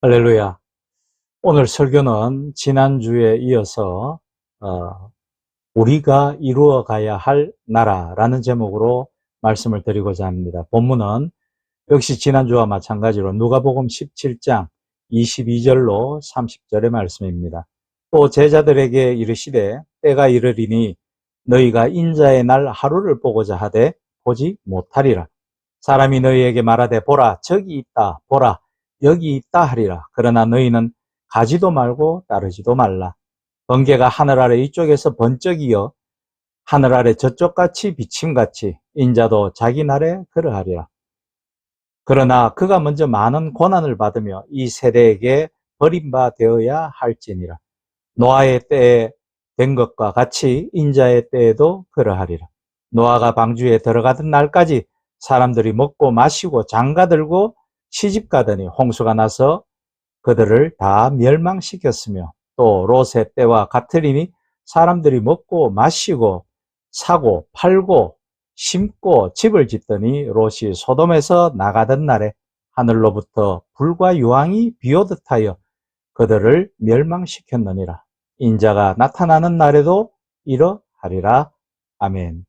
할렐루야. 오늘 설교는 지난주에 이어서 우리가 이루어 가야 할 나라라는 제목으로 말씀을 드리고자 합니다. 본문은 역시 지난주와 마찬가지로 누가복음 17장 22절로 30절의 말씀입니다. 또 제자들에게 이르시되 때가 이르리니 너희가 인자의 날 하루를 보고자 하되 보지 못하리라. 사람이 너희에게 말하되 보라 저기 있다 보라 여기 있다 하리라. 그러나 너희는 가지도 말고 따르지도 말라. 번개가 하늘 아래 이쪽에서 번쩍이어 하늘 아래 저쪽같이 비침같이 인자도 자기 날에 그러하리라. 그러나 그가 먼저 많은 고난을 받으며 이 세대에게 버림바 되어야 할지니라. 노아의 때에 된 것과 같이 인자의 때에도 그러하리라. 노아가 방주에 들어가던 날까지 사람들이 먹고 마시고 장가들고 시집가더니 홍수가 나서 그들을 다 멸망시켰으며 또 롯의 때와 같으리니 사람들이 먹고 마시고 사고 팔고 심고 집을 짓더니 롯이 소돔에서 나가던 날에 하늘로부터 불과 유황이 비오듯 하여 그들을 멸망시켰느니라. 인자가 나타나는 날에도 이러하리라. 아멘.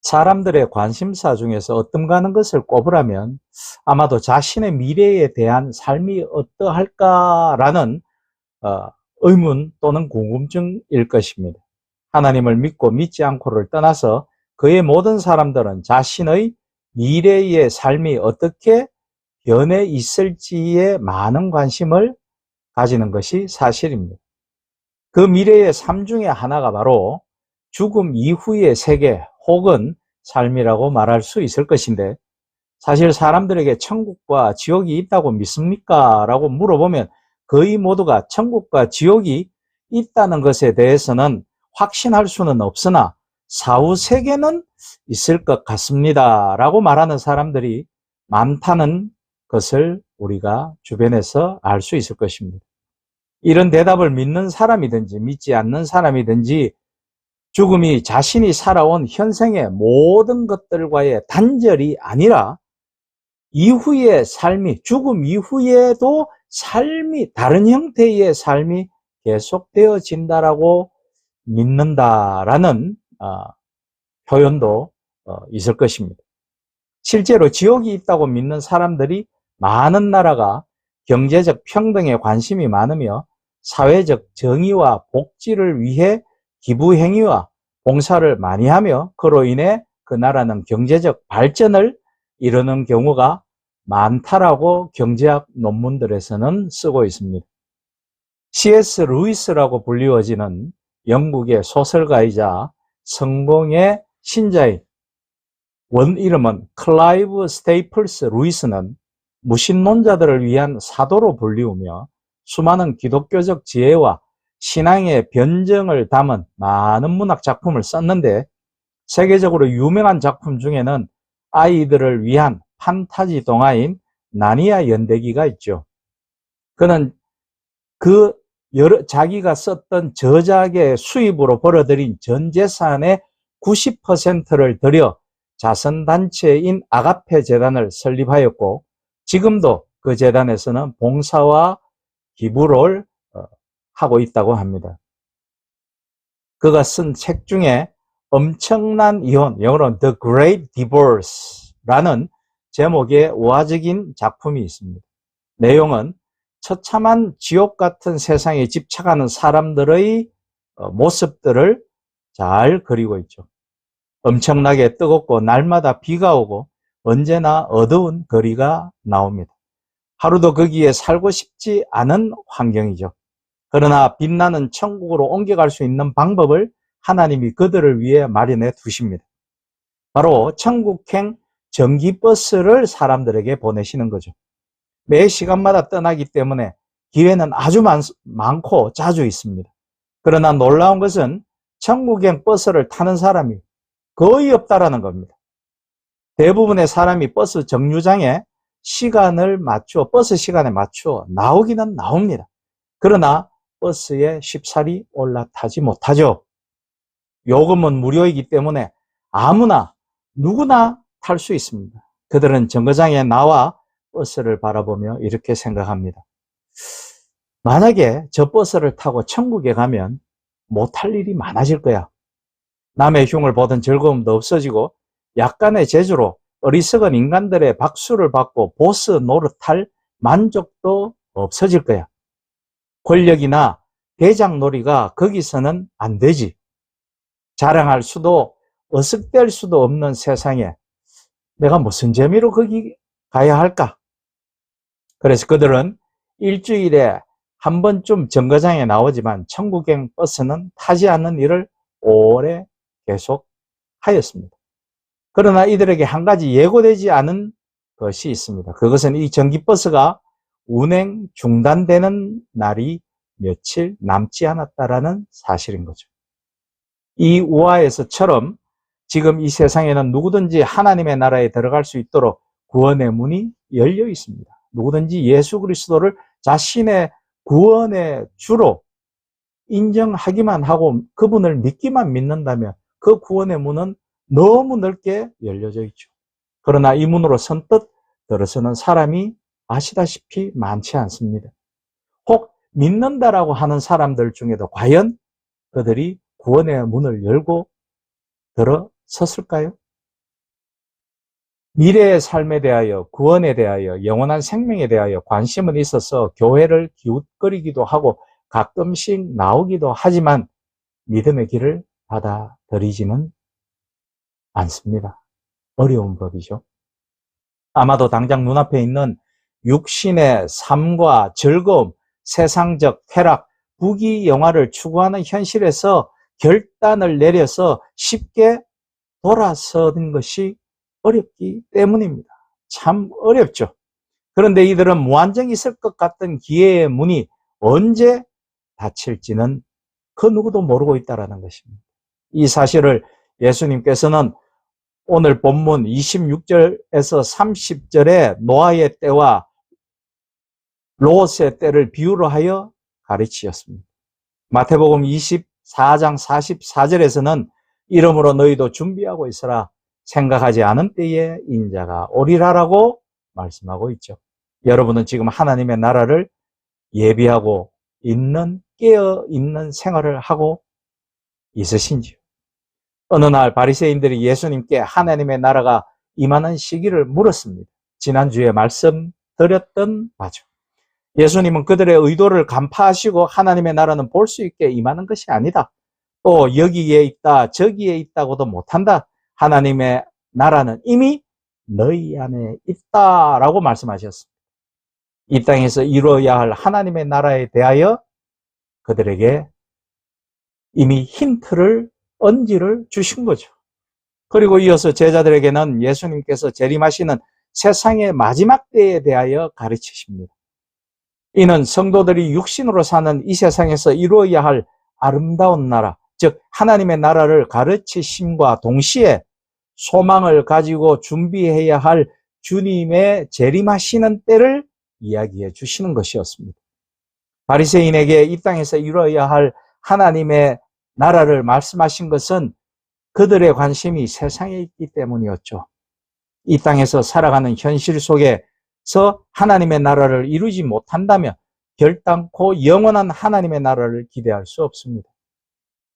사람들의 관심사 중에서 어떤가는 것을 꼽으라면 아마도 자신의 미래에 대한 삶이 어떠할까라는 의문 또는 궁금증일 것입니다. 하나님을 믿고 믿지 않고를 떠나서 그의 모든 사람들은 자신의 미래의 삶이 어떻게 변해 있을지에 많은 관심을 가지는 것이 사실입니다. 그 미래의 삶 중에 하나가 바로 죽음 이후의 세계 혹은 삶이라고 말할 수 있을 것인데, 사실 사람들에게 천국과 지옥이 있다고 믿습니까? 라고 물어보면 거의 모두가 천국과 지옥이 있다는 것에 대해서는 확신할 수는 없으나 사후 세계는 있을 것 같습니다 라고 말하는 사람들이 많다는 것을 우리가 주변에서 알 수 있을 것입니다. 이런 대답을 믿는 사람이든지 믿지 않는 사람이든지 죽음이 자신이 살아온 현생의 모든 것들과의 단절이 아니라 이후의 삶이, 죽음 이후에도 삶이, 다른 형태의 삶이 계속되어진다라고 믿는다라는 표현도 있을 것입니다. 실제로 지옥이 있다고 믿는 사람들이 많은 나라가 경제적 평등에 관심이 많으며 사회적 정의와 복지를 위해 기부 행위와 봉사를 많이 하며 그로 인해 그 나라는 경제적 발전을 이루는 경우가 많다라고 경제학 논문들에서는 쓰고 있습니다. C.S. 루이스라고 불리워지는 영국의 소설가이자 성공의 신자인 원 이름은 클라이브 스테이플스 루이스는 무신론자들을 위한 사도로 불리우며 수많은 기독교적 지혜와 신앙의 변증을 담은 많은 문학 작품을 썼는데 세계적으로 유명한 작품 중에는 아이들을 위한 판타지 동화인 나니아 연대기가 있죠. 그는 자기가 썼던 저작의 수입으로 벌어들인 전 재산의 90%를 들여 자선단체인 아가페 재단을 설립하였고 지금도 그 재단에서는 봉사와 기부를 하고 있다고 합니다. 그가 쓴 책 중에 엄청난 이혼, 영어로는 The Great Divorce라는 제목의 우화적인 작품이 있습니다. 내용은 처참한 지옥 같은 세상에 집착하는 사람들의 모습들을 잘 그리고 있죠. 엄청나게 뜨겁고 날마다 비가 오고 언제나 어두운 거리가 나옵니다. 하루도 거기에 살고 싶지 않은 환경이죠. 그러나 빛나는 천국으로 옮겨갈 수 있는 방법을 하나님이 그들을 위해 마련해 두십니다. 바로 천국행 전기버스를 사람들에게 보내시는 거죠. 매 시간마다 떠나기 때문에 기회는 아주 많고 자주 있습니다. 그러나 놀라운 것은 천국행 버스를 타는 사람이 거의 없다라는 겁니다. 대부분의 사람이 버스 정류장에 버스 시간에 맞추어 나오기는 나옵니다. 그러나 버스에 쉽사리 올라타지 못하죠. 요금은 무료이기 때문에 아무나 누구나 탈 수 있습니다. 그들은 정거장에 나와 버스를 바라보며 이렇게 생각합니다. 만약에 저 버스를 타고 천국에 가면 못할 일이 많아질 거야. 남의 흉을 보던 즐거움도 없어지고 약간의 재주로 어리석은 인간들의 박수를 받고 보스 노릇할 만족도 없어질 거야. 권력이나 대장놀이가 거기서는 안 되지. 자랑할 수도 어색될 수도 없는 세상에 내가 무슨 재미로 거기 가야 할까? 그래서 그들은 일주일에 한 번쯤 정거장에 나오지만 천국행 버스는 타지 않는 일을 오래 계속 하였습니다. 그러나 이들에게 한 가지 예고되지 않은 것이 있습니다. 그것은 이 전기버스가 운행 중단되는 날이 며칠 남지 않았다라는 사실인 거죠. 이 우화에서처럼 지금 이 세상에는 누구든지 하나님의 나라에 들어갈 수 있도록 구원의 문이 열려 있습니다. 누구든지 예수 그리스도를 자신의 구원의 주로 인정하기만 하고 그분을 믿기만 믿는다면 그 구원의 문은 너무 넓게 열려져 있죠. 그러나 이 문으로 선뜻 들어서는 사람이 아시다시피 많지 않습니다. 혹 믿는다라고 하는 사람들 중에도 과연 그들이 구원의 문을 열고 들어섰을까요? 미래의 삶에 대하여, 구원에 대하여, 영원한 생명에 대하여 관심은 있어서 교회를 기웃거리기도 하고 가끔씩 나오기도 하지만 믿음의 길을 받아들이지는 않습니다. 어려운 법이죠. 아마도 당장 눈앞에 있는 육신의 삶과 즐거움, 세상적 쾌락, 부귀영화를 추구하는 현실에서 결단을 내려서 쉽게 돌아서는 것이 어렵기 때문입니다. 참 어렵죠. 그런데 이들은 무한정 있을 것 같은 기회의 문이 언제 닫힐지는 그 누구도 모르고 있다는 것입니다. 이 사실을 예수님께서는 오늘 본문 26절에서 30절에 노아의 때와 롯의 때를 비유로 하여 가르치셨습니다. 마태복음 24장 44절에서는 이러므로 너희도 준비하고 있으라 생각하지 않은 때에 인자가 오리라라고 말씀하고 있죠. 여러분은 지금 하나님의 나라를 예비하고 있는, 깨어있는 생활을 하고 있으신지요? 어느 날 바리새인들이 예수님께 하나님의 나라가 임하는 시기를 물었습니다. 지난주에 말씀드렸던 바죠. 예수님은 그들의 의도를 간파하시고 하나님의 나라는 볼 수 있게 임하는 것이 아니다. 또 여기에 있다 저기에 있다고도 못한다. 하나님의 나라는 이미 너희 안에 있다라고 말씀하셨습니다. 이 땅에서 이루어야 할 하나님의 나라에 대하여 그들에게 이미 힌트를 언지를 주신 거죠. 그리고 이어서 제자들에게는 예수님께서 재림하시는 세상의 마지막 때에 대하여 가르치십니다. 이는 성도들이 육신으로 사는 이 세상에서 이루어야 할 아름다운 나라, 즉 하나님의 나라를 가르치심과 동시에 소망을 가지고 준비해야 할 주님의 재림하시는 때를 이야기해 주시는 것이었습니다. 바리새인에게 이 땅에서 이루어야 할 하나님의 나라를 말씀하신 것은 그들의 관심이 세상에 있기 때문이었죠. 이 땅에서 살아가는 현실 속에서 하나님의 나라를 이루지 못한다면 결단코 영원한 하나님의 나라를 기대할 수 없습니다.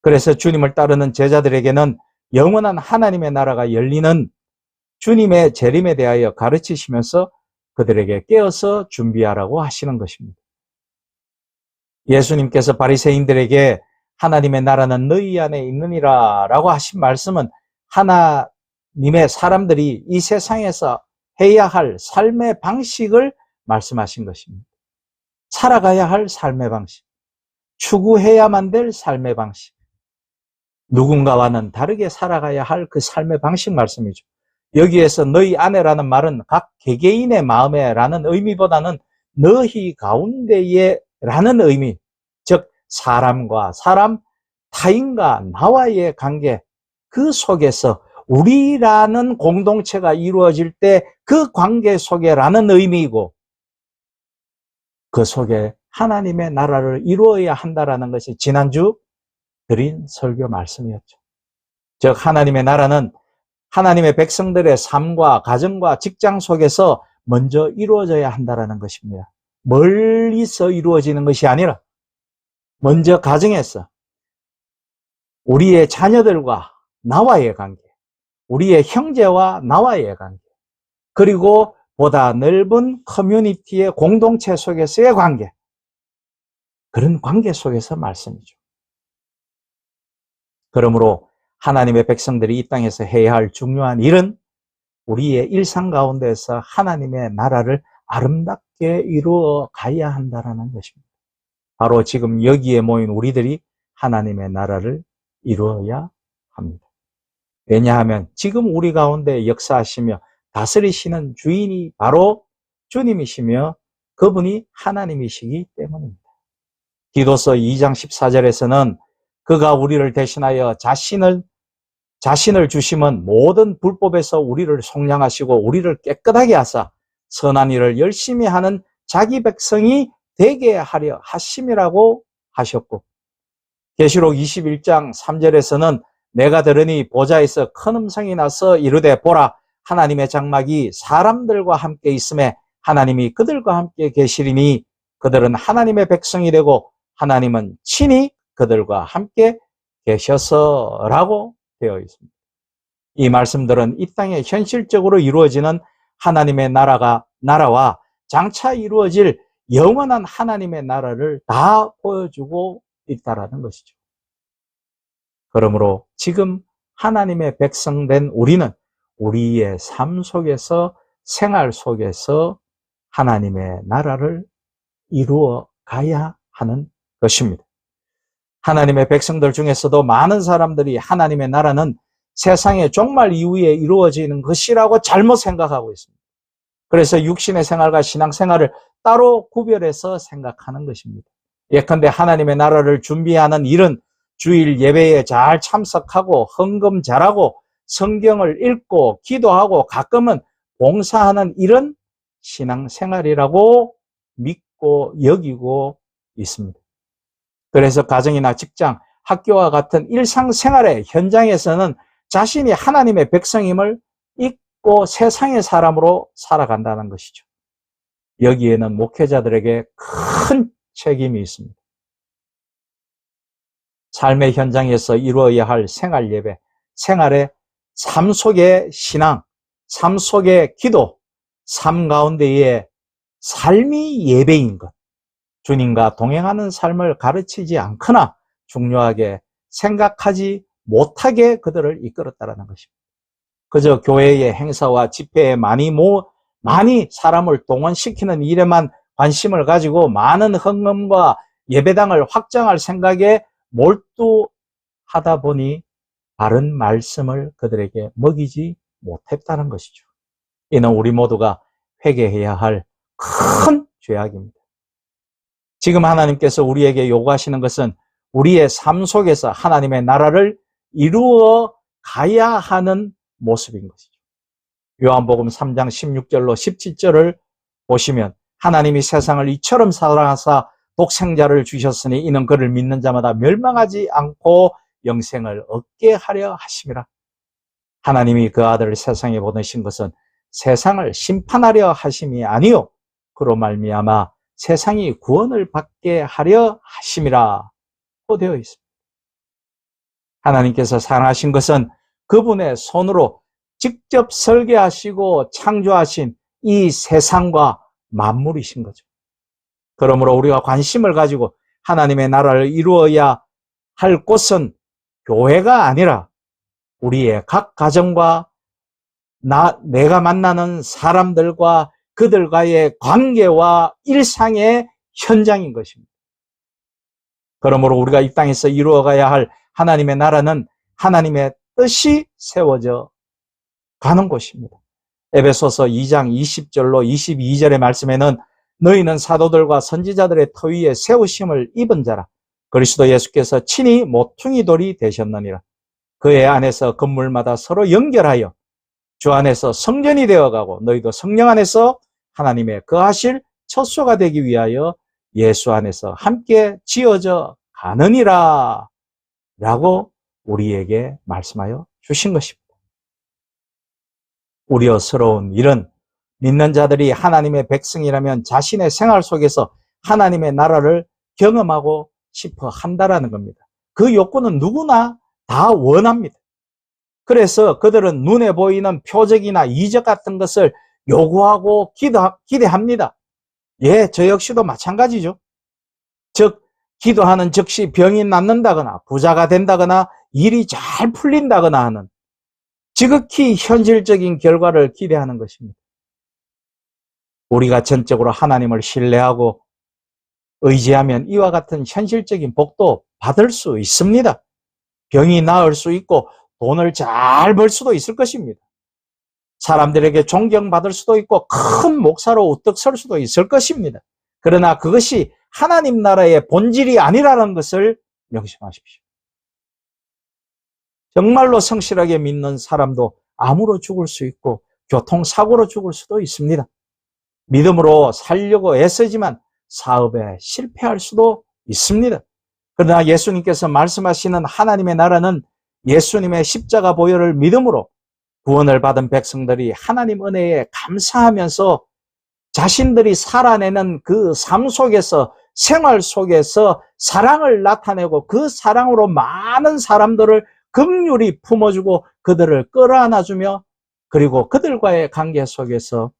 그래서 주님을 따르는 제자들에게는 영원한 하나님의 나라가 열리는 주님의 재림에 대하여 가르치시면서 그들에게 깨어서 준비하라고 하시는 것입니다. 예수님께서 바리새인들에게 하나님의 나라는 너희 안에 있느니라 라고 하신 말씀은 하나님의 사람들이 이 세상에서 해야 할 삶의 방식을 말씀하신 것입니다. 살아가야 할 삶의 방식, 추구해야만 될 삶의 방식, 누군가와는 다르게 살아가야 할 그 삶의 방식 말씀이죠. 여기에서 너희 안에라는 말은 각 개개인의 마음에 라는 의미보다는 너희 가운데에 라는 의미, 즉 사람과 사람, 타인과 나와의 관계, 그 속에서 우리라는 공동체가 이루어질 때 그 관계 속에 라는 의미이고 그 속에 하나님의 나라를 이루어야 한다라는 것이 지난주 드린 설교 말씀이었죠. 즉 하나님의 나라는 하나님의 백성들의 삶과 가정과 직장 속에서 먼저 이루어져야 한다는 것입니다. 멀리서 이루어지는 것이 아니라 먼저 가정에서 우리의 자녀들과 나와의 관계, 우리의 형제와 나와의 관계, 그리고 보다 넓은 커뮤니티의 공동체 속에서의 관계, 그런 관계 속에서 말씀이죠. 그러므로 하나님의 백성들이 이 땅에서 해야 할 중요한 일은 우리의 일상 가운데서 하나님의 나라를 아름답게 이루어 가야 한다는 것입니다. 바로 지금 여기에 모인 우리들이 하나님의 나라를 이루어야 합니다. 왜냐하면 지금 우리 가운데 역사하시며 다스리시는 주인이 바로 주님이시며 그분이 하나님이시기 때문입니다. 디도서 2장 14절에서는 그가 우리를 대신하여 자신을 주심은 모든 불법에서 우리를 속량하시고 우리를 깨끗하게 하사 선한 일을 열심히 하는 자기 백성이 되게 하려 하심이라고 하셨고, 계시록 21장 3절에서는 내가 들으니 보좌에서 큰 음성이 나서 이르되 보라 하나님의 장막이 사람들과 함께 있음에 하나님이 그들과 함께 계시리니 그들은 하나님의 백성이 되고 하나님은 친히 그들과 함께 계셔서라고 되어 있습니다. 이 말씀들은 이 땅에 현실적으로 이루어지는 하나님의 나라와 장차 이루어질 영원한 하나님의 나라를 다 보여주고 있다라는 것이죠. 그러므로 지금 하나님의 백성된 우리는 우리의 삶 속에서, 생활 속에서 하나님의 나라를 이루어 가야 하는 것입니다. 하나님의 백성들 중에서도 많은 사람들이 하나님의 나라는 세상의 종말 이후에 이루어지는 것이라고 잘못 생각하고 있습니다. 그래서 육신의 생활과 신앙생활을 따로 구별해서 생각하는 것입니다. 예컨대 하나님의 나라를 준비하는 일은 주일 예배에 잘 참석하고 헌금 잘하고 성경을 읽고 기도하고 가끔은 봉사하는 일은 신앙생활이라고 믿고 여기고 있습니다. 그래서 가정이나 직장, 학교와 같은 일상생활의 현장에서는 자신이 하나님의 백성임을 잊고 세상의 사람으로 살아간다는 것이죠. 여기에는 목회자들에게 큰 책임이 있습니다. 삶의 현장에서 이루어야 할 생활 예배, 생활의 삶 속의 신앙, 삶 속의 기도, 삶 가운데의 삶이 예배인 것, 주님과 동행하는 삶을 가르치지 않거나 중요하게 생각하지 못하게 그들을 이끌었다는 것입니다. 그저 교회의 행사와 집회에 많이 사람을 동원시키는 일에만 관심을 가지고 많은 헌금과 예배당을 확장할 생각에 몰두하다 보니 바른 말씀을 그들에게 먹이지 못했다는 것이죠. 이는 우리 모두가 회개해야 할 큰 죄악입니다. 지금 하나님께서 우리에게 요구하시는 것은 우리의 삶 속에서 하나님의 나라를 이루어 가야 하는 모습인 것이죠. 요한복음 3장 16절로 17절을 보시면 하나님이 세상을 이처럼 사랑하사 독생자를 주셨으니 이는 그를 믿는 자마다 멸망하지 않고 영생을 얻게 하려 하심이라. 하나님이 그 아들을 세상에 보내신 것은 세상을 심판하려 하심이 아니요 그로 말미암아 세상이 구원을 받게 하려 하심이라 고 되어 있습니다. 하나님께서 사랑하신 것은 그분의 손으로 직접 설계하시고 창조하신 이 세상과 만물이신 거죠. 그러므로 우리가 관심을 가지고 하나님의 나라를 이루어야 할 곳은 교회가 아니라 우리의 각 가정과 내가 만나는 사람들과 그들과의 관계와 일상의 현장인 것입니다. 그러므로 우리가 이 땅에서 이루어가야 할 하나님의 나라는 하나님의 뜻이 세워져 가는 곳입니다. 에베소서 2장 20절로 22절의 말씀에는 너희는 사도들과 선지자들의 터 위에 세우심을 입은 자라. 그리스도 예수께서 친히 모퉁이 돌이 되셨느니라. 그의 안에서 건물마다 서로 연결하여 주 안에서 성전이 되어가고 너희도 성령 안에서 하나님의 거하실 처소가 되기 위하여 예수 안에서 함께 지어져 가느니라 라고 우리에게 말씀하여 주신 것입니다. 우려스러운 일은 믿는 자들이 하나님의 백성이라면 자신의 생활 속에서 하나님의 나라를 경험하고 싶어 한다라는 겁니다. 그 욕구는 누구나 다 원합니다. 그래서 그들은 눈에 보이는 표적이나 이적 같은 것을 요구하고 기대합니다. 예, 저 역시도 마찬가지죠. 즉, 기도하는 즉시 병이 낫는다거나 부자가 된다거나 일이 잘 풀린다거나 하는 지극히 현실적인 결과를 기대하는 것입니다. 우리가 전적으로 하나님을 신뢰하고 의지하면 이와 같은 현실적인 복도 받을 수 있습니다. 병이 나을 수 있고 돈을 잘 벌 수도 있을 것입니다. 사람들에게 존경받을 수도 있고 큰 목사로 우뚝 설 수도 있을 것입니다. 그러나 그것이 하나님 나라의 본질이 아니라는 것을 명심하십시오. 정말로 성실하게 믿는 사람도 암으로 죽을 수 있고 교통사고로 죽을 수도 있습니다. 믿음으로 살려고 애쓰지만 사업에 실패할 수도 있습니다. 그러나 예수님께서 말씀하시는 하나님의 나라는 예수님의 십자가 보혈을 믿음으로 구원을 받은 백성들이 하나님 은혜에 감사하면서 자신들이 살아내는 그 삶 속에서, 생활 속에서 사랑을 나타내고 그 사랑으로 많은 사람들을 긍휼히 품어주고 그들을 끌어안아주며 그리고 그들과의 관계 속에서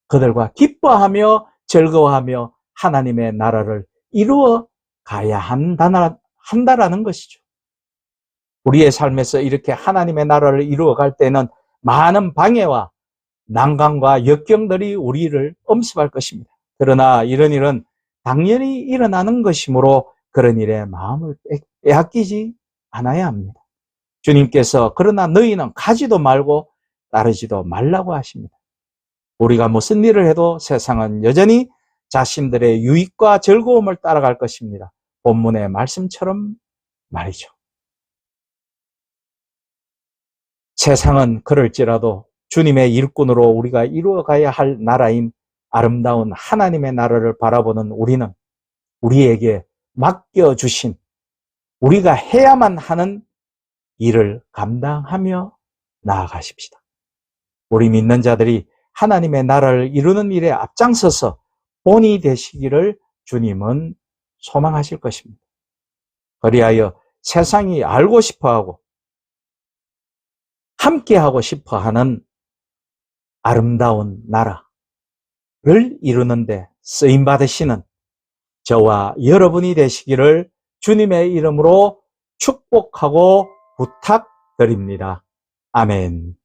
그들과 기뻐하며 즐거워하며 하나님의 나라를 이루어 가야 한다라는 것이죠. 우리의 삶에서 이렇게 하나님의 나라를 이루어 갈 때는 많은 방해와 난관과 역경들이 우리를 엄습할 것입니다. 그러나 이런 일은 당연히 일어나는 것이므로 그런 일에 마음을 빼앗기지 않아야 합니다. 주님께서 그러나 너희는 가지도 말고 따르지도 말라고 하십니다. 우리가 무슨 일을 해도 세상은 여전히 자신들의 유익과 즐거움을 따라갈 것입니다. 본문의 말씀처럼 말이죠. 세상은 그럴지라도 주님의 일꾼으로 우리가 이루어가야 할 나라인 아름다운 하나님의 나라를 바라보는 우리는 우리에게 맡겨주신 우리가 해야만 하는 일을 감당하며 나아가십시다. 우리 믿는 자들이 하나님의 나라를 이루는 일에 앞장서서 본이 되시기를 주님은 소망하실 것입니다. 그리하여 세상이 알고 싶어하고 함께하고 싶어하는 아름다운 나라를 이루는데 쓰임받으시는 저와 여러분이 되시기를 주님의 이름으로 축복하고 부탁드립니다. 아멘.